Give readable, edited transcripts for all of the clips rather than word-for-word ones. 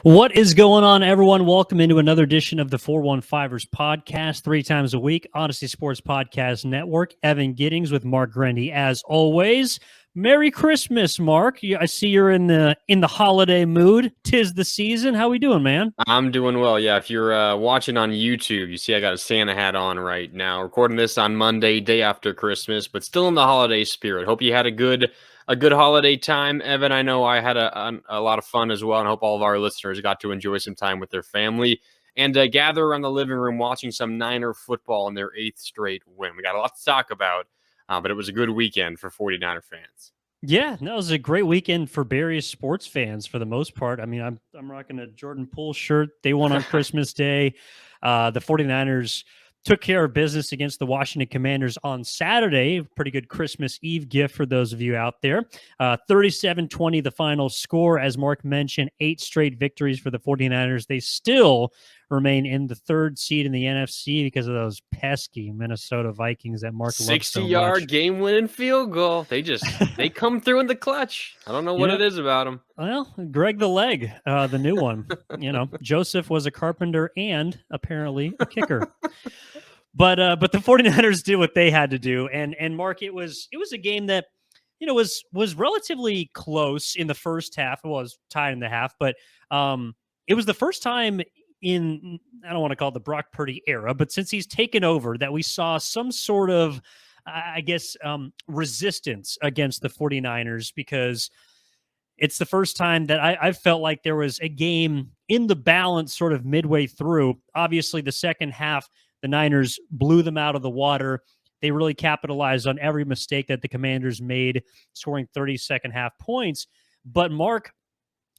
What is going on, everyone? Welcome into another edition of the 415ers podcast, 3 times a week, Odyssey Sports Podcast Network. Evan Giddings with Marc Grandi, as always. Merry Christmas, Marc. I see you're in the holiday mood. 'Tis the season. How we doing, man? I'm doing well. Yeah, if you're watching on YouTube, you see I got a Santa hat on right now. Recording this on Monday, day after Christmas, but still in the holiday spirit. Hope you had a good holiday time, Evan. I know I had a lot of fun as well, and I hope all of our listeners got to enjoy some time with their family and gather around the living room watching some Niner football in their 8th straight win. We got a lot to talk about, but it was a good weekend for 49er fans. Yeah, no, it was a great weekend for various sports fans for the most part. I mean, I'm rocking a Jordan Poole shirt. They won on Christmas Day. The 49ers took care of business against the Washington Commanders on Saturday. Pretty good Christmas Eve gift for those of you out there. 37-20 the final score. As Marc mentioned, 8 straight victories for the 49ers. They still remain in the 3rd seed in the NFC because of those pesky Minnesota Vikings that Marc loves so much. 60-yard game-winning field goal. They come through in the clutch. I don't know what it is about them. Well, Greg the Leg, the new one. Joseph was a carpenter and apparently a kicker. But the 49ers did what they had to do. And Marc, it was a game that was relatively close in the first half. It was tied in the half, but it was the first time in, I don't want to call it the Brock Purdy era, but since he's taken over, that we saw some sort of, resistance against the 49ers, because it's the first time that I felt like there was a game in the balance sort of midway through. Obviously, the second half, the Niners blew them out of the water. They really capitalized on every mistake that the Commanders made, scoring 30 second half points. But Marc,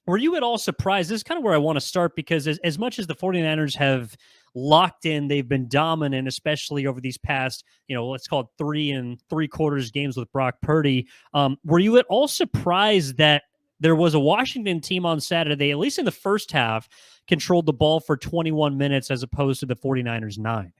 were you at all surprised? This is kind of where I want to start, because as much as the 49ers have locked in, they've been dominant, especially over these past, let's call it 3 3/4 games with Brock Purdy. Were you at all surprised that there was a Washington team on Saturday, at least in the first half, controlled the ball for 21 minutes as opposed to the 49ers 9?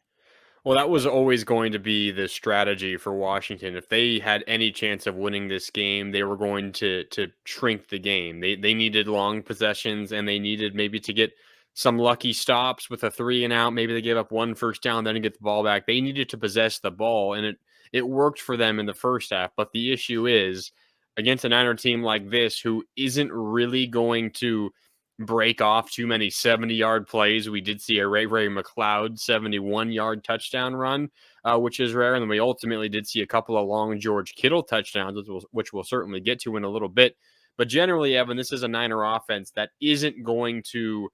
Well, that was always going to be the strategy for Washington. If they had any chance of winning this game, they were going to shrink the game. They needed long possessions, and they needed maybe to get some lucky stops with a 3 and out. Maybe they gave up 1 first down, then get the ball back. They needed to possess the ball, and it worked for them in the first half. But the issue is, against a Niner team like this, who isn't really going to break off too many 70-yard plays. We did see a Ray McLeod 71-yard touchdown run, which is rare. And then we ultimately did see a couple of long George Kittle touchdowns, which we'll certainly get to in a little bit. But generally, Evan, this is a Niner offense that isn't going to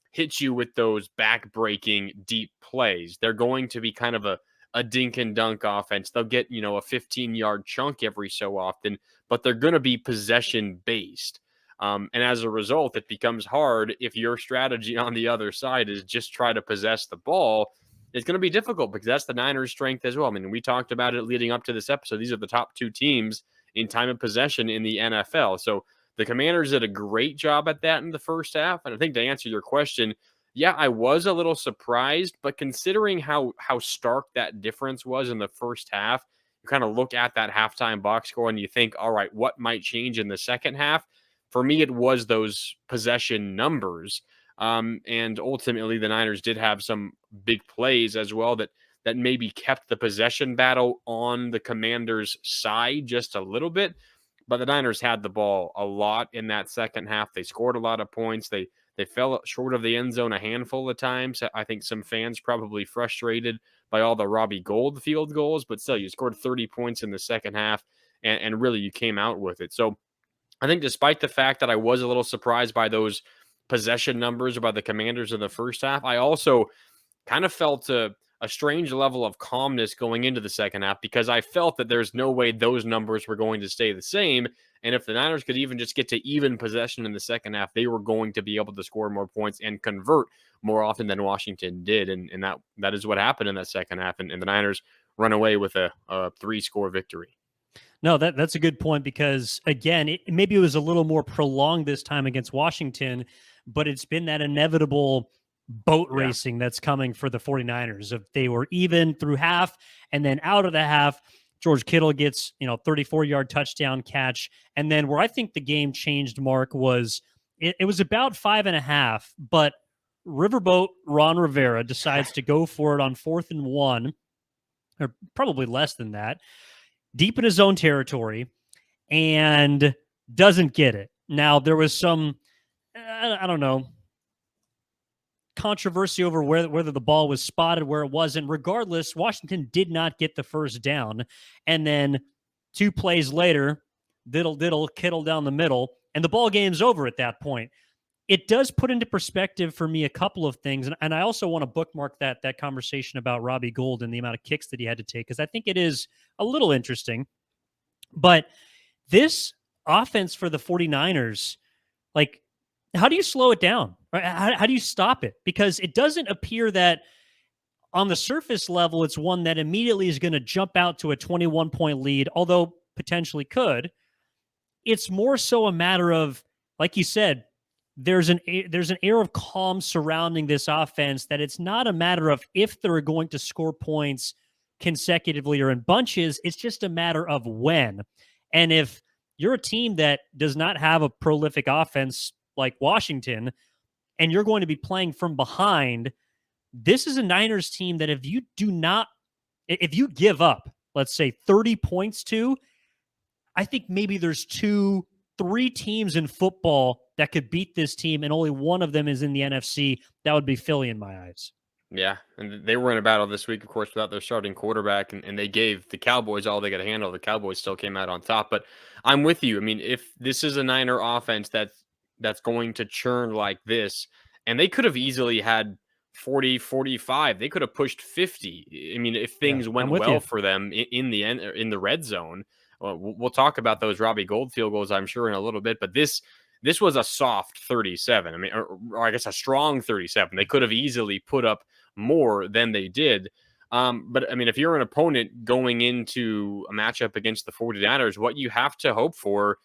hit you with those back-breaking deep plays. They're going to be kind of a dink and dunk offense. They'll get, a 15-yard chunk every so often, but they're going to be possession-based. And as a result, it becomes hard if your strategy on the other side is just try to possess the ball. It's going to be difficult because that's the Niners' strength as well. I mean, we talked about it leading up to this episode. These are the top 2 teams in time of possession in the NFL. So the Commanders did a great job at that in the first half. And I think to answer your question, yeah, I was a little surprised, but considering how stark that difference was in the first half, you kind of look at that halftime box score and you think, all right, what might change in the second half? For me, it was those possession numbers. And ultimately, the Niners did have some big plays as well that maybe kept the possession battle on the Commanders' side just a little bit. But the Niners had the ball a lot in that second half. They scored a lot of points. They fell short of the end zone a handful of times. I think some fans probably frustrated by all the Robbie Gould field goals. But still, you scored 30 points in the second half, and really you came out with it. So I think despite the fact that I was a little surprised by those possession numbers by the Commanders in the first half, I also kind of felt a strange level of calmness going into the second half, because I felt that there's no way those numbers were going to stay the same. And if the Niners could even just get to even possession in the second half, they were going to be able to score more points and convert more often than Washington did. And that is what happened in that second half. And the Niners run away with a 3-score victory. No, that's a good point, because, again, maybe it was a little more prolonged this time against Washington, but it's been that inevitable boat racing that's coming for the 49ers. If they were even through half, and then out of the half, George Kittle gets, 34-yard touchdown catch. And then where I think the game changed, Marc, was it was about 5.5, but Riverboat Ron Rivera decides to go for it on 4th and 1, or probably less than that, deep in his own territory, and doesn't get it. Now, there was some, I don't know, controversy over whether the ball was spotted, where it wasn't. Regardless, Washington did not get the first down. And then 2 plays later, diddle, Kittle down the middle, and the ball game's over at that point. It does put into perspective for me a couple of things. And I also want to bookmark that conversation about Robbie Gould and the amount of kicks that he had to take, because I think it is a little interesting. But this offense for the 49ers, like, how do you slow it down? Right? How do you stop it? Because it doesn't appear that on the surface level, it's one that immediately is going to jump out to a 21-point lead, although potentially could. It's more so a matter of, like you said, there's an air of calm surrounding this offense, that it's not a matter of if they're going to score points consecutively or in bunches. It's just a matter of when. And if you're a team that does not have a prolific offense like Washington, and you're going to be playing from behind, this is a Niners team that if you give up, let's say 30 points to, I think maybe there's 2-3 teams in football that could beat this team, and only one of them is in the NFC. That would be Philly in my eyes. Yeah, and they were in a battle this week, of course, without their starting quarterback, and they gave the Cowboys all they got to handle. The Cowboys still came out on top, but I'm with you. I mean, if this is a Niner offense that's going to churn like this, and they could have easily had 40, 45, they could have pushed 50. I mean, if things went well for them in the end, in the red zone. We'll talk about those Robbie Gould field goals, I'm sure, in a little bit, but this was a soft 37. I mean, or I guess a strong 37. They could have easily put up more than they did. But I mean, if you're an opponent going into a matchup against the 49ers, what you have to hope for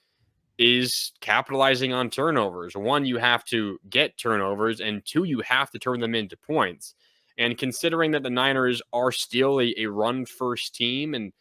is capitalizing on turnovers. One, you have to get turnovers, and 2, you have to turn them into points. And considering that the Niners are still a run-first team, and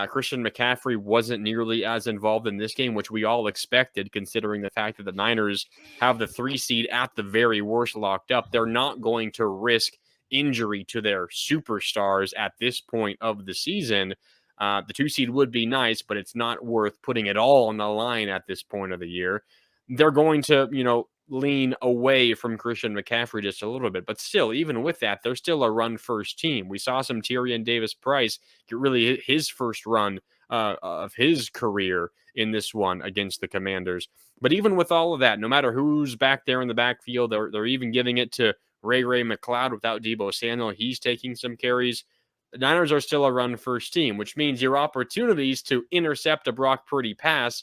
Christian McCaffrey wasn't nearly as involved in this game, which we all expected, considering the fact that the Niners have the 3 seed at the very worst locked up, they're not going to risk injury to their superstars at this point of the season. The 2 seed would be nice, but it's not worth putting it all on the line at this point of the year. They're going to, lean away from Christian McCaffrey just a little bit, but still, even with that, they're still a run-first team. We saw some Tyrion Davis-Price get really his first run of his career in this one against the Commanders. But even with all of that, no matter who's back there in the backfield, they're even giving it to Ray McLeod without Deebo Samuel. He's taking some carries. The Niners are still a run-first team, which means your opportunities to intercept a Brock Purdy pass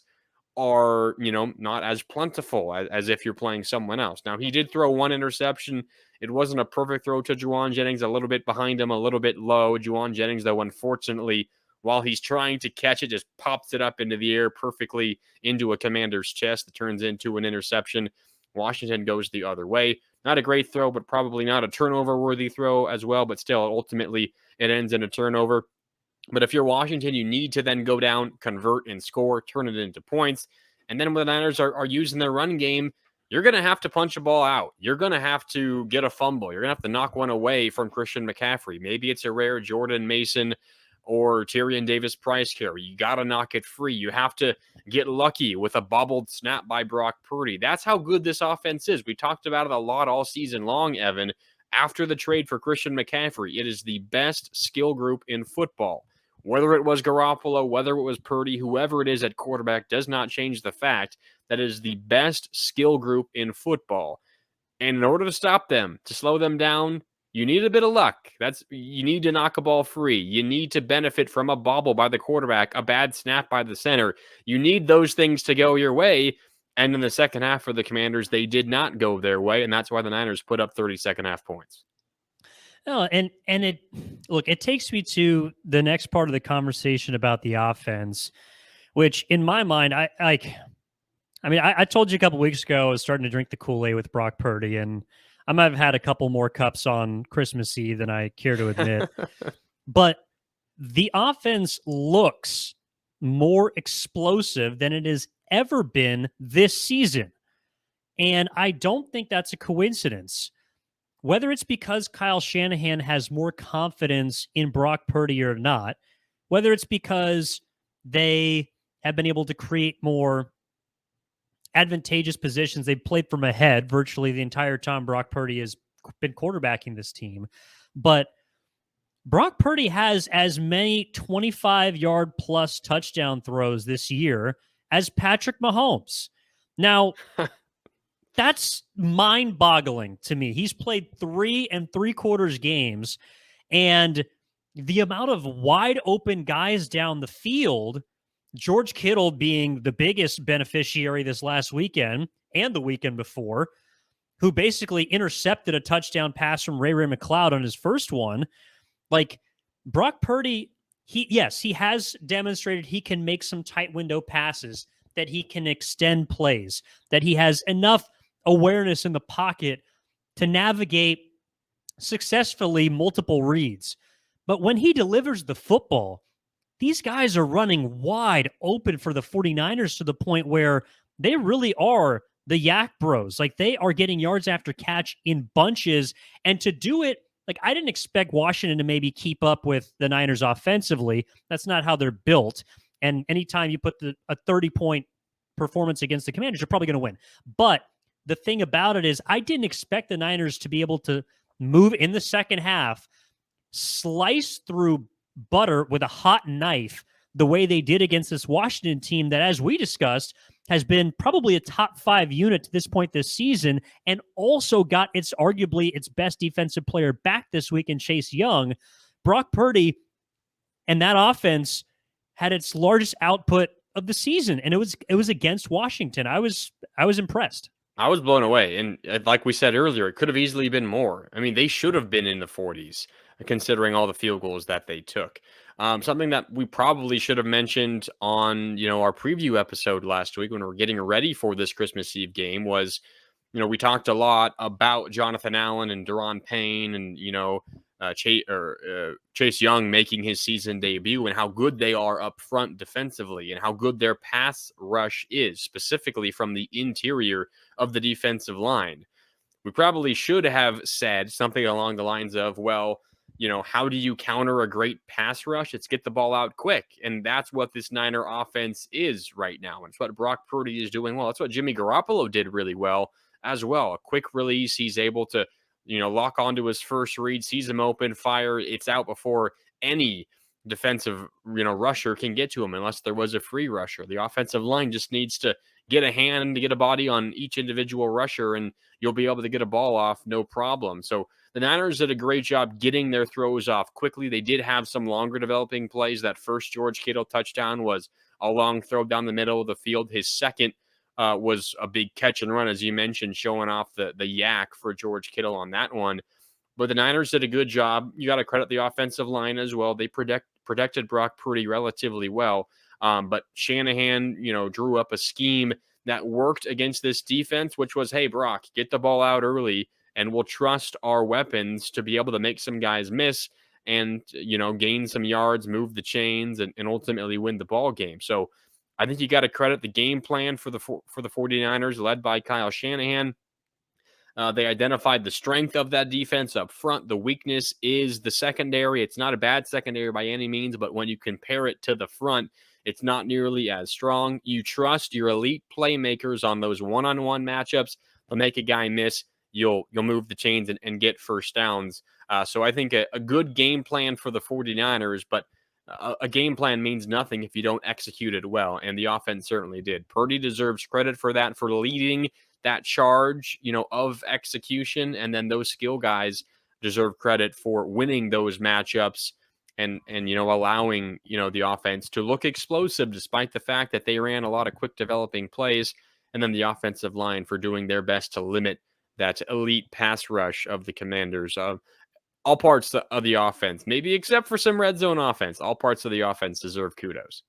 are, not as plentiful as if you're playing someone else. Now, he did throw 1 interception. It wasn't a perfect throw to Juwan Jennings, a little bit behind him, a little bit low. Juwan Jennings, though, unfortunately, while he's trying to catch it, just pops it up into the air perfectly into a Commander's chest that turns into an interception. Washington goes the other way. Not a great throw, but probably not a turnover-worthy throw as well, but still, ultimately, it ends in a turnover. But if you're Washington, you need to then go down, convert, and score, turn it into points. And then when the Niners are using their run game, you're going to have to punch a ball out. You're going to have to get a fumble. You're going to have to knock one away from Christian McCaffrey. Maybe it's a rare Jordan Mason or Tyrion Davis-Price carry. You got to knock it free. You have to get lucky with a bobbled snap by Brock Purdy. That's how good this offense is. We talked about it a lot all season long, Evan. After the trade for Christian McCaffrey, it is the best skill group in football. Whether it was Garoppolo, whether it was Purdy, whoever it is at quarterback does not change the fact that it is the best skill group in football. And in order to stop them, to slow them down, you need a bit of luck. You need to knock a ball free. You need to benefit from a bobble by the quarterback, a bad snap by the center. You need those things to go your way. And in the second half for the Commanders, they did not go their way, and that's why the Niners put up 30 second half points. No, and it takes me to the next part of the conversation about the offense, which in my mind, I told you a couple weeks ago I was starting to drink the Kool-Aid with Brock Purdy, and I might have had a couple more cups on Christmas Eve than I care to admit. But the offense looks more explosive than it has ever been this season. And I don't think that's a coincidence. Whether it's because Kyle Shanahan has more confidence in Brock Purdy or not, whether it's because they have been able to create more advantageous positions, they've played from ahead virtually the entire time Brock Purdy has been quarterbacking this team. But Brock Purdy has as many 25-yard plus touchdown throws this year as Patrick Mahomes. Now, that's mind-boggling to me. He's played 3 3/4 games, and the amount of wide open guys down the field, George Kittle being the biggest beneficiary this last weekend and the weekend before, who basically intercepted a touchdown pass from Ray McCloud on his first one. Like, Brock Purdy, he has demonstrated he can make some tight window passes, that he can extend plays, that he has enough awareness in the pocket to navigate successfully multiple reads. But when he delivers the football, these guys are running wide open for the 49ers to the point where they really are the Yak Bros. Like, they are getting yards after catch in bunches. And to do it, like, I didn't expect Washington to maybe keep up with the Niners offensively. That's not how they're built. And anytime you put a 30-point performance against the Commanders, you're probably going to win. But the thing about it is, I didn't expect the Niners to be able to move in the second half, slice through butter with a hot knife the way they did against this Washington team that, as we discussed, has been probably a top 5 unit to this point this season, and also got arguably its best defensive player back this week in Chase Young. Brock Purdy and that offense had its largest output of the season, and it was against Washington. I was impressed. I was blown away. And like we said earlier, it could have easily been more. I mean, they should have been in the 40s, considering all the field goals that they took. Something that we probably should have mentioned on, our preview episode last week when we were getting ready for this Christmas Eve game was, we talked a lot about Jonathan Allen and Daron Payne and, Chase Young making his season debut and how good they are up front defensively and how good their pass rush is, specifically from the interior of the defensive line. We probably should have said something along the lines of, well, how do you counter a great pass rush? It's get the ball out quick. And that's what this Niner offense is right now. And it's what Brock Purdy is doing well. That's what Jimmy Garoppolo did really well as well. A quick release. He's able to, lock onto his first read, sees him open, fire. It's out before any defensive, rusher can get to him unless there was a free rusher. The offensive line just needs to get a hand, to get a body on each individual rusher, and you'll be able to get a ball off, no problem. So the Niners did a great job getting their throws off quickly. They did have some longer developing plays. That first George Kittle touchdown was a long throw down the middle of the field. His second was a big catch and run, as you mentioned, showing off the yak for George Kittle on that one. But the Niners did a good job. You got to credit the offensive line as well. They protected Brock Purdy relatively well. But Shanahan, drew up a scheme that worked against this defense, which was, hey, Brock, get the ball out early, and we'll trust our weapons to be able to make some guys miss and, gain some yards, move the chains, and ultimately win the ball game. So I think you got to credit the game plan for the 49ers, led by Kyle Shanahan. They identified the strength of that defense up front. The weakness is the secondary. It's not a bad secondary by any means, but when you compare it to the front, it's not nearly as strong. You trust your elite playmakers on those one-on-one matchups. They'll make a guy miss. You'll move the chains and get first downs. So I think a good game plan for the 49ers, but a game plan means nothing if you don't execute it well, and the offense certainly did. Purdy deserves credit for that, for leading that charge, of execution, and then those skill guys deserve credit for winning those matchups and allowing, the offense to look explosive despite the fact that they ran a lot of quick developing plays, and then the offensive line for doing their best to limit that elite pass rush of the Commanders. All parts of the offense, maybe except for some red zone offense, all parts of the offense deserve kudos.